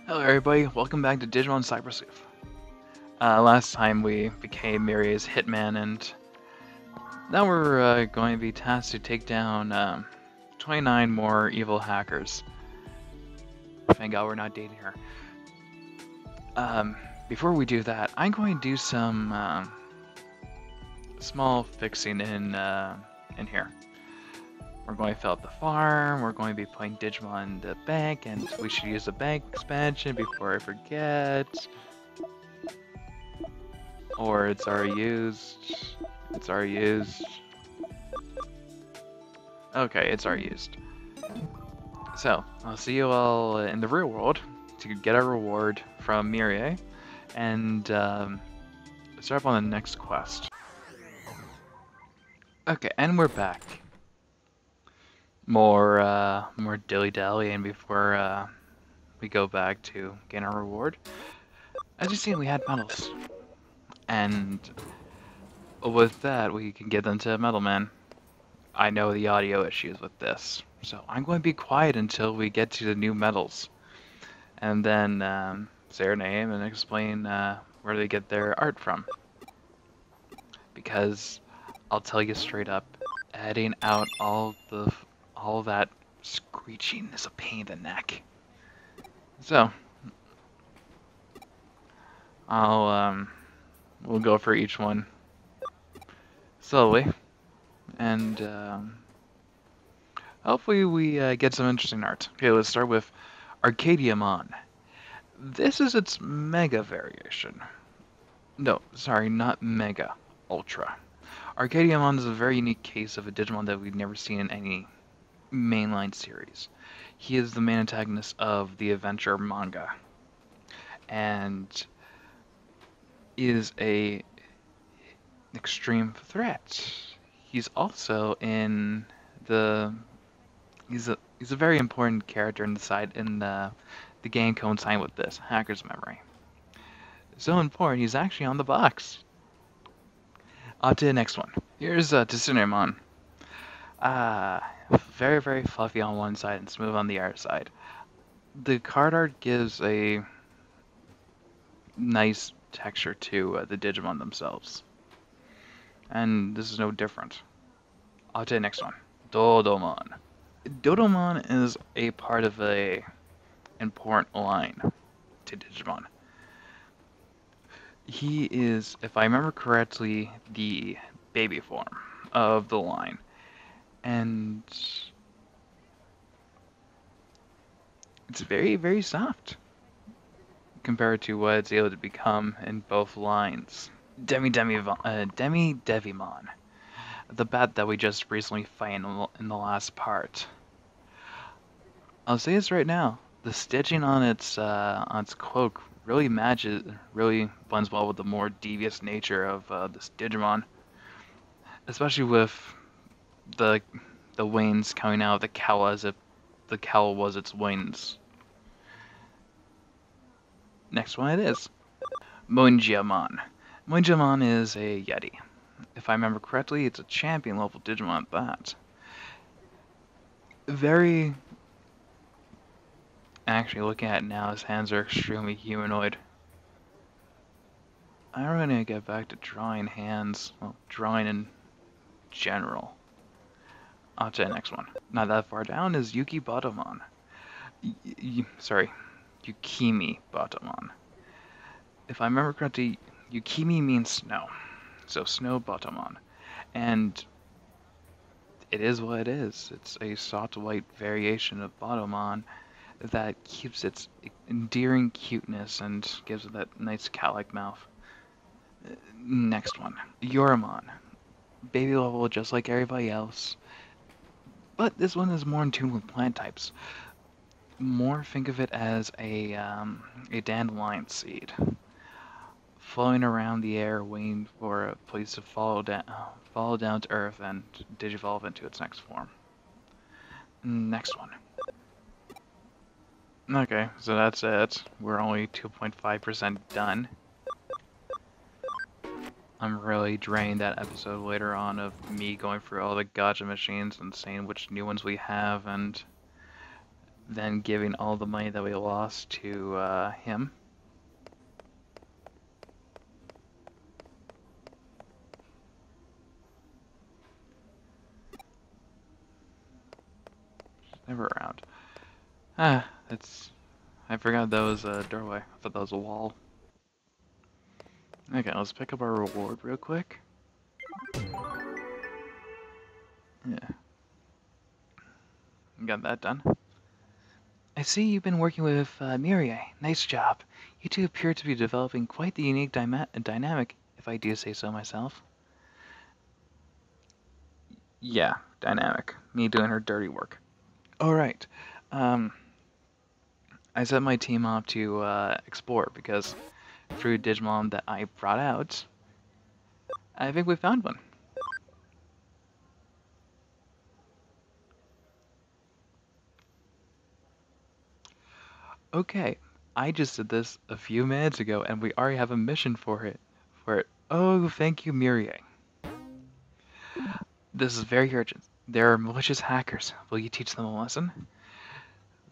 Hello everybody, welcome back to Digimon CyberSleuth. Last time we became Mirie's hitman, and now we're going to be tasked to take down 29 more evil hackers. Thank God we're not dating her. Before we do that, I'm going to do some small fixing in here. We're going to fill up the farm, we're going to be putting Digimon in the bank, and we should use the bank expansion before I forget. Or it's already used. It's already used. Okay, it's already used. So, I'll see you all in the real world to get our reward from Mirie, and start on the next quest. Okay, and we're back. More dilly-dallying before we go back to gain our reward. As you see, we had medals. And with that, we can get them to Metal Man. I know the audio issues with this, so I'm going to be quiet until we get to the new medals. And then say her name and explain where they get their art from. Because I'll tell you straight up, editing out all that screeching is a pain in the neck. So we'll go for each one slowly, and hopefully we get some interesting art. Okay, let's start with Arcadiamon. This is its Mega variation. No, sorry, not Mega, Ultra. Arcadiamon is a very unique case of a Digimon that we've never seen in any mainline series. He is the main antagonist of the adventure manga, and is an extreme threat. He's also in the he's a very important character in the game coinciding with this Hacker's Memory. So important, he's actually on the box. On to the next one. Here's Tsunemon. Very, very fluffy on one side and smooth on the other side. The card art gives a nice texture to the Digimon themselves. And this is no different. On to the next one. Dodomon. Dodomon is a part of a important line to Digimon. He is, if I remember correctly, the baby form of the line. And it's very, very soft compared to what it's able to become in both lines. Demi-Devimon. The bat that we just recently fought in the last part. I'll say this right now. The stitching on its cloak really blends well with the more devious nature of this Digimon, especially with the wings coming out of the cowl as if the cowl was its wings. Next one it is Moinjiamon. Moinjiamon is a Yeti. If I remember correctly, it's a champion level Digimon at that. Very... Actually, looking at it now, his hands are extremely humanoid. I'm gonna get back to drawing hands. Well, drawing in general. On to the next one. Not that far down is Yuki Batomon. Sorry, Yukimi Batomon. If I remember correctly, Yukimi means snow. So Snow Batomon. And it is what it is. It's a soft white variation of Batomon that keeps its endearing cuteness and gives it that nice cow-like mouth. Next one, Yoramon. Baby level just like everybody else. But this one is more in tune with plant types. More think of it as a dandelion seed. Flowing around the air, waiting for a place to fall down to earth and digivolve into its next form. Next one. Okay, so that's it. We're only 2.5% done. I'm really drained that episode later on of me going through all the gacha machines and saying which new ones we have, and then giving all the money that we lost to him. Never around. Ah, it's... I forgot that was a doorway. I thought that was a wall. Okay, let's pick up our reward real quick. Yeah. Got that done. I see you've been working with Mirie. Nice job. You two appear to be developing quite the unique dynamic, if I do say so myself. Yeah, dynamic. Me doing her dirty work. Alright. I set my team up to explore because through Digimon that I brought out, I think we found one. Okay, I just did this a few minutes ago and we already have a mission for it. Oh, thank you, Mirie. This is very urgent. There are malicious hackers. Will you teach them a lesson?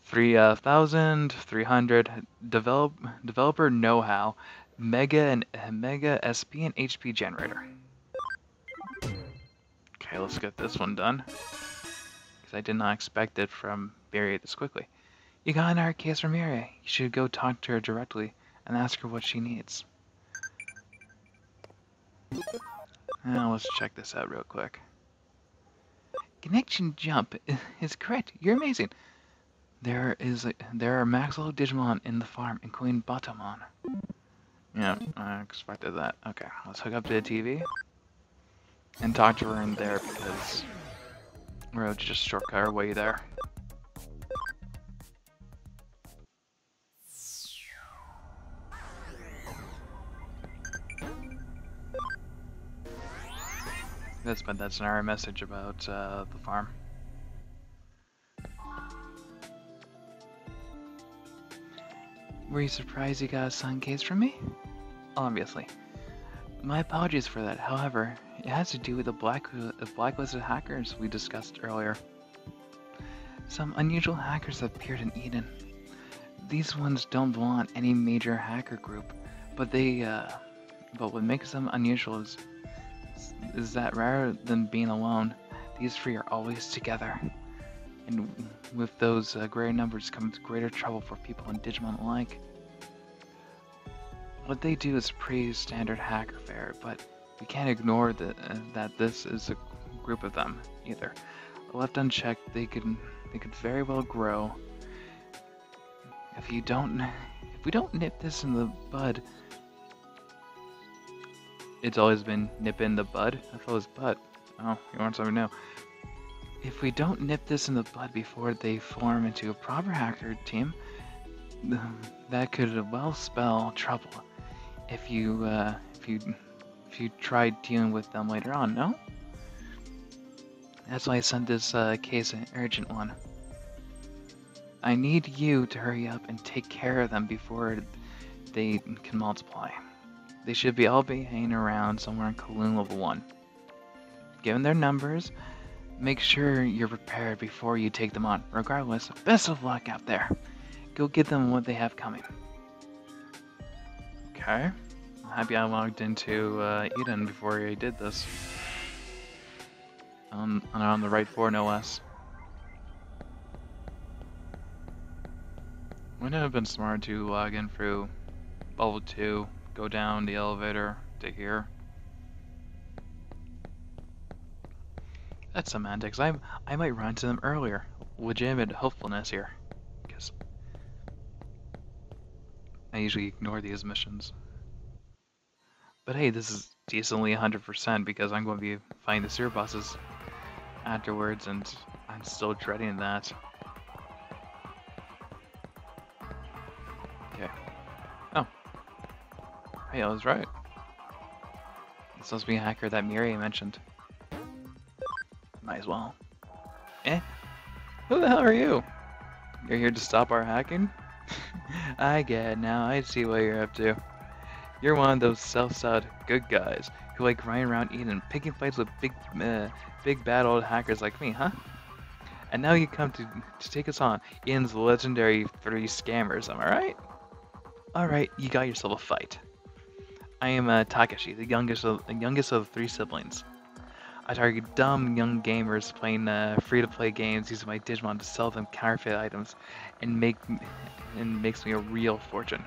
3,300 developer know-how, Mega SP and HP generator. Okay, let's get this one done. Because I did not expect it from Mirie this quickly. You got an art case from Mirie. You should go talk to her directly and ask her what she needs. Now let's check this out real quick. Connection jump is correct. You're amazing. There are max level Digimon in the farm, including Batamon. Yeah, I expected that. Okay, let's hook up to the TV and talk to her in there because we'll just shortcut our way there. That's an error message about the farm. Were you surprised you got a sun case from me? Obviously. My apologies for that, however, it has to do with the blacklisted hackers we discussed earlier. Some unusual hackers have appeared in Eden. These ones don't belong to any major hacker group, but what makes them unusual is that rather than being alone, these three are always together. And with those greater numbers comes greater trouble for people in Digimon alike. What they do is pretty standard hacker fare, but we can't ignore that this is a group of them either. Left unchecked, they could very well grow. If we don't nip this in the bud. It's always been nip in the bud? I thought it was butt. Oh, you want something new? If we don't nip this in the bud before they form into a proper hacker team, that could well spell trouble. If you tried dealing with them later on, no? That's why I sent this case an urgent one. I need you to hurry up and take care of them before they can multiply. They should all be hanging around somewhere in Kowloon level 1. Given their numbers, make sure you're prepared before you take them on. Regardless, best of luck out there. Go get them what they have coming. Okay. I'm happy I logged into Eden before I did this. On the right floor, no less. Wouldn't it have been smart to log in through level 2, go down the elevator to here? That's semantics. I might run into them earlier. Legitimate hopefulness here. Because I usually ignore these missions. But hey, this is decently 100% because I'm going to be fighting the sewer bosses afterwards, and I'm still dreading that. Okay. Oh. Hey, I was right. It's supposed to be a hacker that Mirie mentioned. Might as well. Eh? Who the hell are you? You're here to stop our hacking? I get it now. I see what you're up to. You're one of those self-styled good guys who like running around Eden, picking fights with big bad old hackers like me, huh? And now you come to take us on Ian's legendary 3 scammers, am I right? Alright, you got yourself a fight. I am Takeshi, the youngest of the 3 siblings. I target dumb young gamers playing free-to-play games using my Digimon to sell them counterfeit items and makes me a real fortune.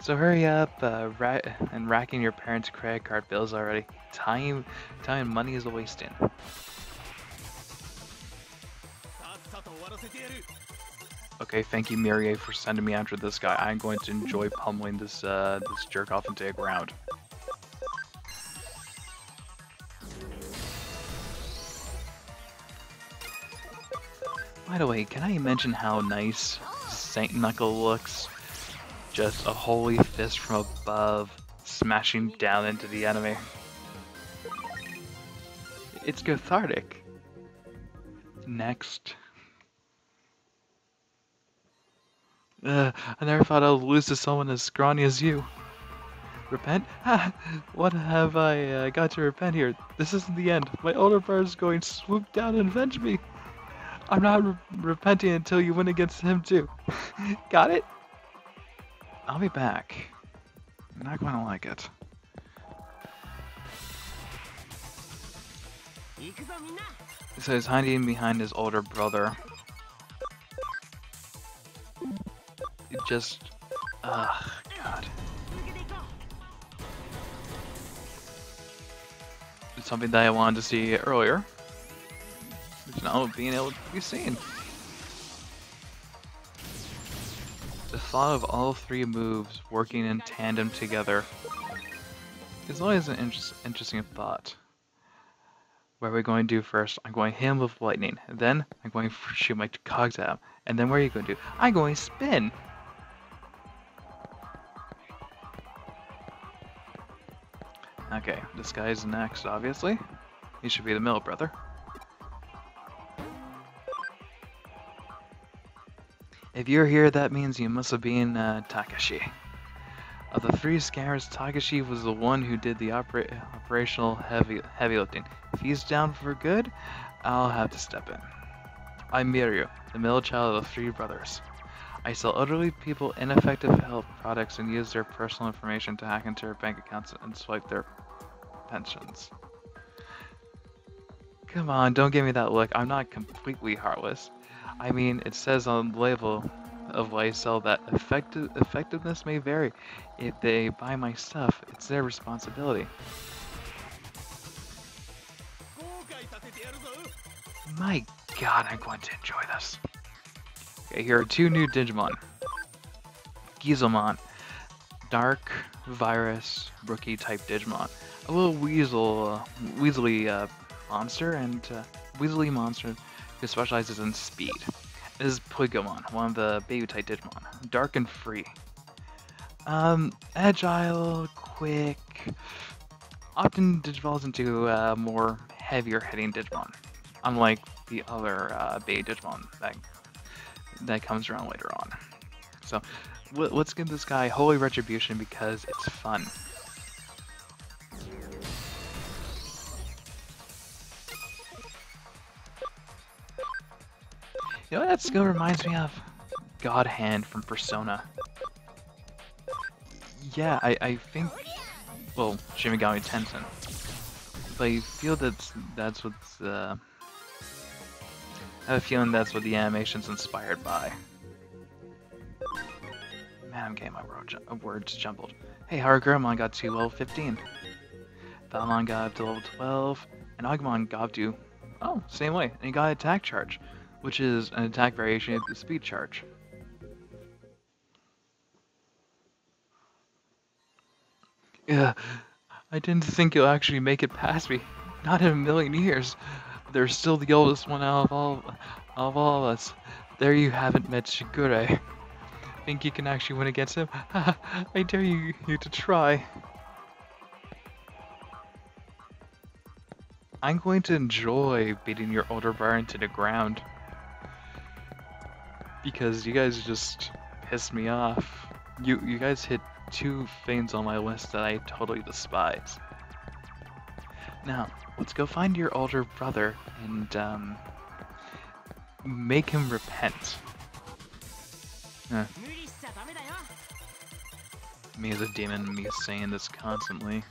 So hurry up and racking your parents' credit card bills already. Time and money is wasting. Okay, thank you, Mirie, for sending me after this guy. I'm going to enjoy pummeling this jerk off into the ground. By the way, can I mention how nice Saint Knuckle looks? Just a holy fist from above, smashing down into the enemy. It's cathartic. Next. I never thought I would lose to someone as scrawny as you. Repent? Ha! What have I got to repent here? This isn't the end. My older brother is going to swoop down and avenge me. I'm not repenting until you win against him too. Got it? I'll be back. You're not going to like it. So he's hiding behind his older brother. It just... ugh, God. It's something that I wanted to see earlier. It's now being able to be seen. The thought of all 3 moves working in tandem together is always an interesting thought. What are we going to do first? I'm going to hit him with lightning. Then I'm going to shoot my cogs at him. And then what are you going to do? I'm going to spin. Okay, this guy's next, obviously. He should be the middle brother. If you're here, that means you must have been Takeshi. Of the 3 scammers, Takeshi was the one who did the operational heavy lifting. If he's down for good, I'll have to step in. I'm Miryu, the middle child of the 3 brothers. I sell elderly people ineffective health products and use their personal information to hack into their bank accounts and swipe their pensions. Come on, don't give me that look. I'm not completely heartless. I mean, it says on the label of what I sell that effectiveness may vary. If they buy my stuff, it's their responsibility. My God, I'm going to enjoy this. Okay, here are 2 new Digimon. Gizomon, Dark Virus Rookie type Digimon. A little Weasley monster, and Weasley monster who specializes in speed. This is Pligomon, one of the baby type Digimon. Dark and free. Agile, quick. Often digivolves into more heavier hitting Digimon. Unlike the other baby Digimon that comes around later on. So let's give this guy Holy Retribution because it's fun. You know what that skill reminds me of? God Hand from Persona. Yeah, I think, well, Shimigami Tenshin. But I feel that's what's, I have a feeling that's what the animation's inspired by. Man, I'm getting my words jumbled. Hey, Harugurumon got to level 15. Balmon got up to level 12, and Agumon got up to, oh, same way, and he got attack charge, which is an attack variation of the speed charge. Yeah, I didn't think you'll actually make it past me. Not in a million years. They're still the oldest one out of all of us. There you haven't met Shigure. Think you can actually win against him? I dare you to try. I'm going to enjoy beating your older brother into the ground. Because you guys just pissed me off. You guys hit 2 things on my list that I totally despise. Now, let's go find your older brother and make him repent. Eh, me as a demon, me saying this constantly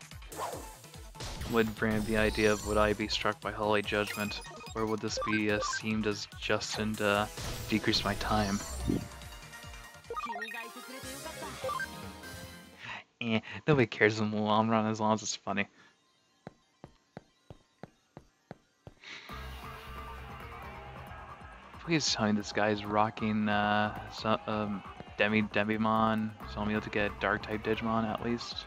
would bring the idea of would I be struck by holy judgment, or would this be seemed as just and decrease my time? Nobody cares in the long run as long as it's funny. Please tell me this guy's rocking Demimon, so I'm able to get Dark type Digimon at least.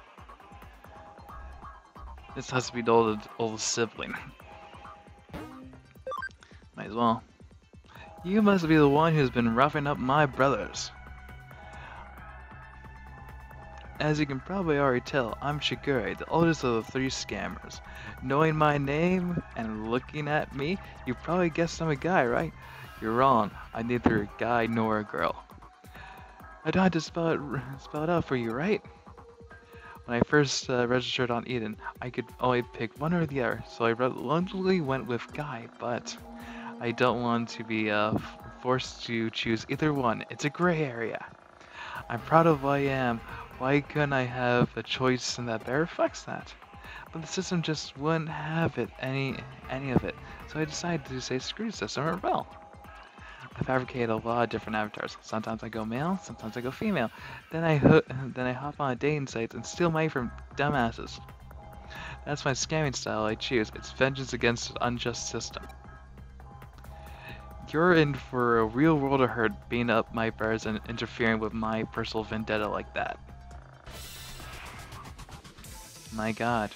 This has to be the old sibling. Might as well. You must be the one who's been roughing up my brothers. As you can probably already tell, I'm Shigure, the oldest of the 3 scammers. Knowing my name and looking at me, you probably guessed I'm a guy, right? You're wrong. I'm neither a guy nor a girl. I don't have to spell it out for you, right? When I first registered on Eden, I could only pick one or the other, so I reluctantly went with guy, but I don't want to be forced to choose either one. It's a gray area. I'm proud of who I am. Why couldn't I have a choice and that better reflects that? But the system just wouldn't have it, any of it. So I decided to say screw the system and rebel. I fabricated a lot of different avatars. Sometimes I go male, sometimes I go female. Then I hop on dating sites and steal money from dumbasses. That's my scamming style I choose. It's vengeance against an unjust system. You're in for a real world of hurt beating up my bears and interfering with my personal vendetta like that. My god.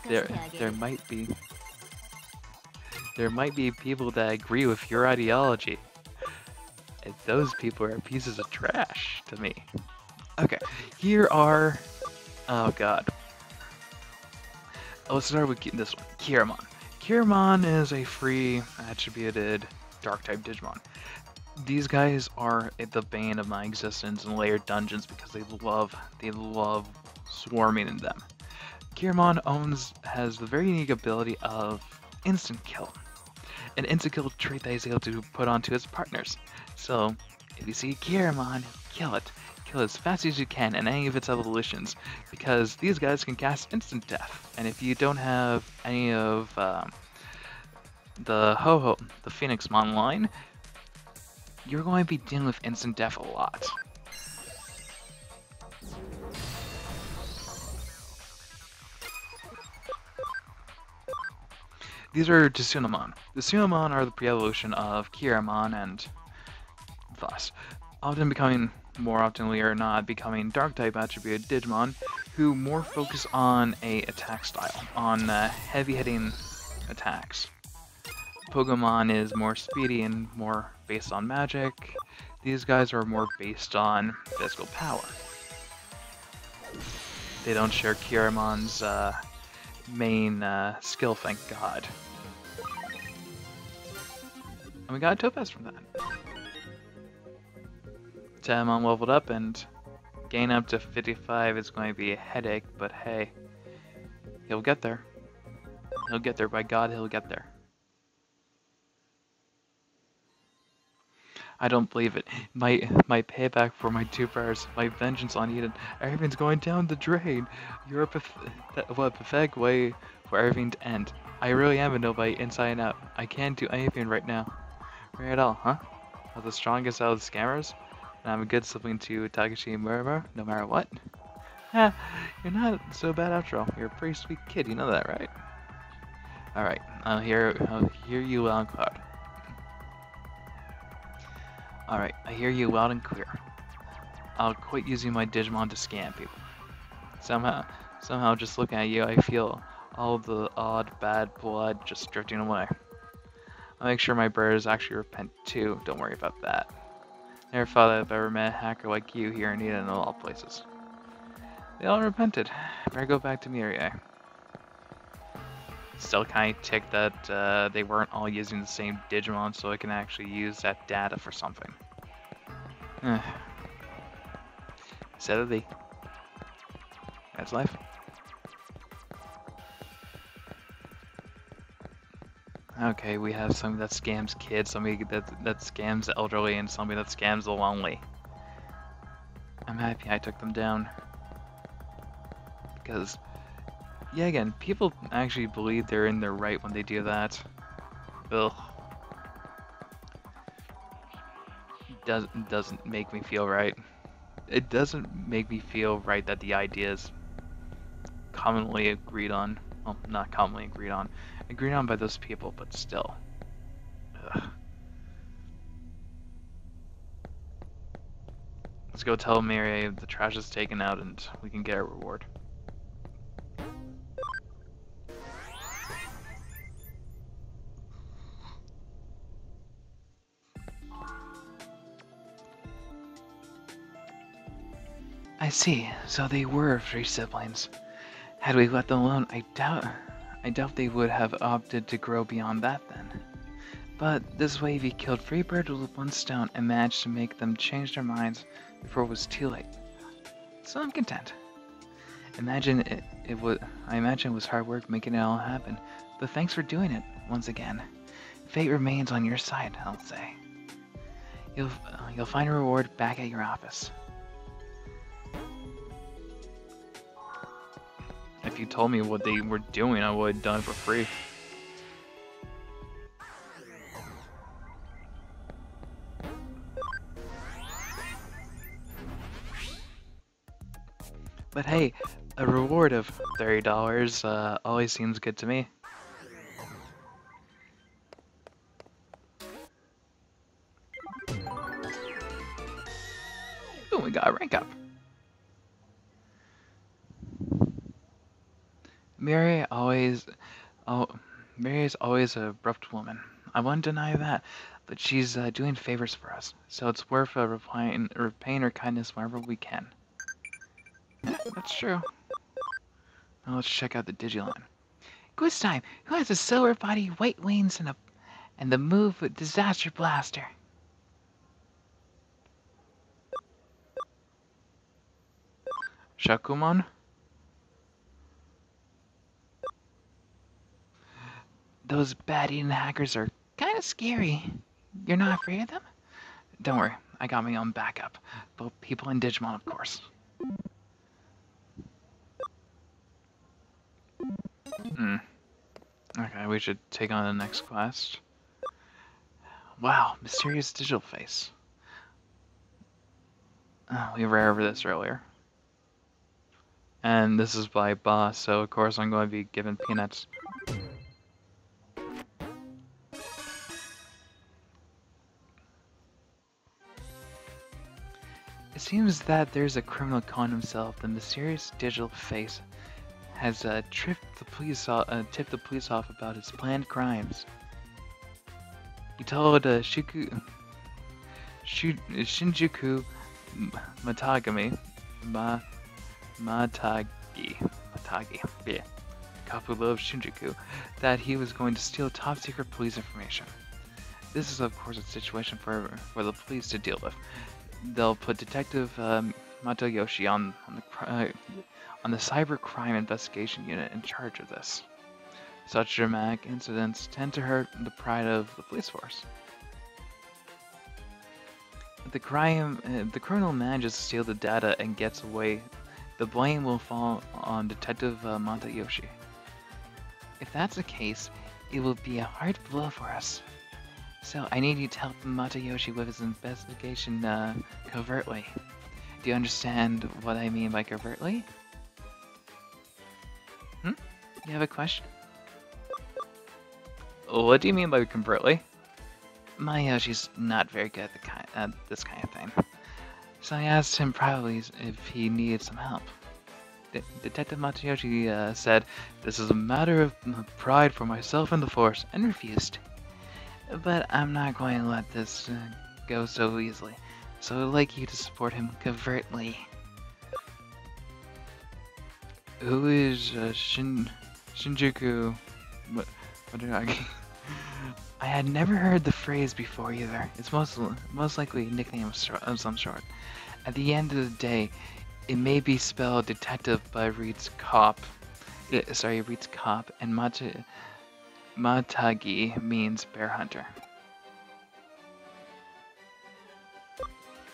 There might be people that agree with your ideology. And those people are pieces of trash to me. Okay, here are... Oh god. Let's start with this one, Kiramon. Kiramon is a free attributed Dark type Digimon. These guys are the bane of my existence in layered dungeons because they love swarming in them. Kiramon has the very unique ability of instant kill. An instant kill trait that he's able to put onto his partners. So, if you see Kiramon, kill it. Kill as fast as you can in any of its evolutions, because these guys can cast instant death. And if you don't have any of the Phoenixmon line, you're going to be dealing with instant death a lot. These are Tsunamon. The Tsunamon are the pre-evolution of Kiramon and thus, more oftenly or not, becoming Dark-type attributed Digimon, who more focus on a attack style, on heavy-hitting attacks. Pokemon is more speedy and more based on magic. These guys are more based on physical power. They don't share Kiramon's main skill, thank god. And we got a Topaz from that. Tamon leveled up, and gain up to 55 is going to be a headache, but hey, he'll get there. He'll get there, by god, he'll get there. I don't believe it. My payback for my 2 prayers, my vengeance on Eden, everything's going down the drain. You're a pathetic way for everything to end. I really am a nobody inside and out. I can't do anything right now. Right at all, huh? I'm the strongest out of the scammers, and I'm a good sibling to Takeshi Murmur, no matter what. Ha! You're not so bad after all. You're a pretty sweet kid, you know that, right? Alright, I'll hear you loud and clear. Alright, I hear you loud and clear. I'll quit using my Digimon to scam people. Somehow just looking at you, I feel all the odd bad blood just drifting away. I'll make sure my birds actually repent too, don't worry about that. Never thought I've ever met a hacker like you here in Eden of all places. They all repented. Better go back to Mirie. Still kind of ticked that they weren't all using the same Digimon, so I can actually use that data for something. Said it be. That's life. Okay, we have somebody that scams kids, somebody that scams the elderly, and somebody that scams the lonely. I'm happy I took them down. Because, yeah, again, people actually believe they're in their right when they do that. Ugh. Doesn't make me feel right. It doesn't make me feel right that the idea is commonly agreed on. Well, not commonly agreed on by those people, but still. Ugh. Let's go tell Mary the trash is taken out and we can get a reward. I see. So they were 3 siblings. Had we let them alone, I doubt they would have opted to grow beyond that then. But this way we killed 3 birds with 1 stone and managed to make them change their minds before it was too late. So I'm content. I imagine it was hard work making it all happen, but thanks for doing it once again. Fate remains on your side, I'll say. You'll find a reward back at your office. If you told me what they were doing, I would have done it for free. But hey, a reward of $30 always seems good to me. Ooh, we got a rank up. Mary is always a abrupt woman. I won't deny that, but she's doing favors for us, so it's worth repaying her kindness whenever we can. Yeah, that's true. Now let's check out the Digimon. Quiz time! Who has a silver body, white wings, and the move with Disaster Blaster? Shakumon? Those bat-eating hackers are kind of scary. You're not afraid of them? Don't worry, I got my own backup. Both people in Digimon, of course. Okay, we should take on the next quest. Wow, mysterious digital face. Oh, we ran over this earlier. And this is by boss, so of course I'm going to be given peanuts. It seems that there's a criminal calling himself the mysterious digital face has tipped the police off about his planned crimes. He told Shinjuku Matagami, Matagi, yeah, Kapulo of Shinjuku, that he was going to steal top secret police information. This is of course a situation for the police to deal with. They'll put Detective Matoyoshi on the cyber crime investigation unit in charge of this. Such dramatic incidents tend to hurt the pride of the police force. If the criminal manages to steal the data and gets away, the blame will fall on Detective Matayoshi. If that's the case, it will be a hard blow for us. So I need you to help Matayoshi with his investigation covertly. Do you understand what I mean by covertly? You have a question? What do you mean by covertly? Mayoshi's not very good at this kind of thing. So I asked him privately if he needed some help. Detective Matayoshi said, "This is a matter of pride for myself and the force," and refused. But I'm not going to let this go so easily, so I'd like you to support him covertly. Who is Shinjuku Madaragi? I had never heard the phrase before either. It's most likely a nickname of some sort. At the end of the day, it may be spelled detective, but it reads cop. It reads cop, and Matagi means bear hunter.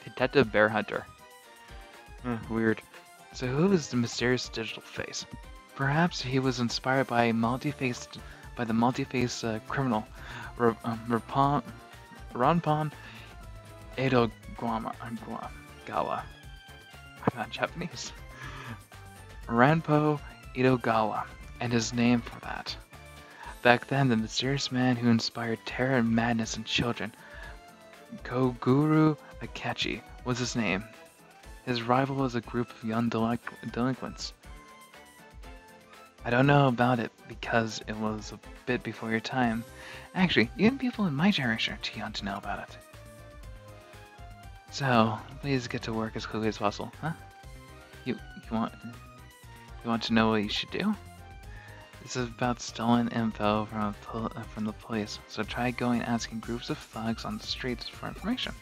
Detective Bear Hunter. Weird. So who is the mysterious digital face? Perhaps he was inspired by the multi-faced criminal, Ranpan Gawa. I'm not Japanese. Ranpo Edogawa, and his name for that. Back then, the mysterious man who inspired terror and madness in children, Koguru Akechi, was his name. His rival was a group of young delinquents. I don't know about it because it was a bit before your time. Actually, even people in my generation are too young to know about it. So, please get to work as quickly as possible, huh? You want to know what you should do? This is about stolen info from the police, so try going asking groups of thugs on the streets for information.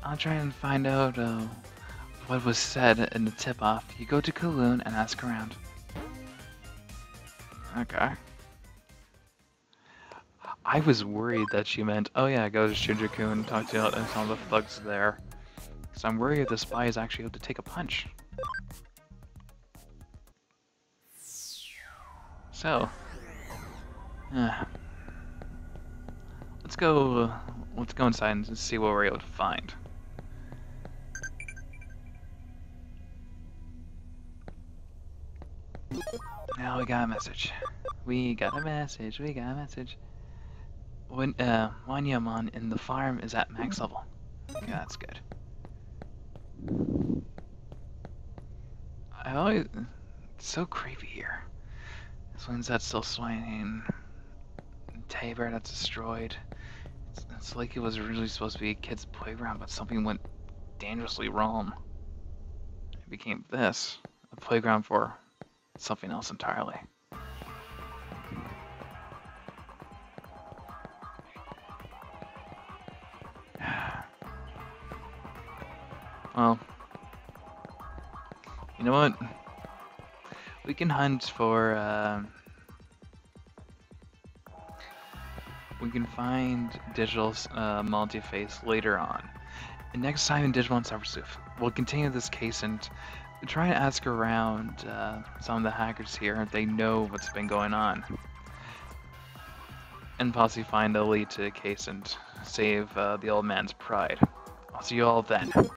I'll try and find out what was said in the tip-off. You go to Kowloon and ask around. Okay. I was worried that she meant, oh yeah, go to Shinjuku and talk to some of the thugs there. Because I'm worried the spy is actually able to take a punch. So, let's go inside and see what we're able to find. Now we got a message. We got a message. When Wanyamon in the farm is at max level. Okay, that's good. It's so creepy here. Swings that's still swinging. Tabor that's destroyed. It's like it was originally supposed to be a kid's playground, but something went dangerously wrong. It became this, a playground for something else entirely. Well, you know what? We can hunt for, we can find digital multi-face later on. And next time in Digimon CyberSleuth, we'll continue this case and try and ask around some of the hackers here if they know what's been going on. And possibly find a lead to the case and save the old man's pride. I'll see you all then.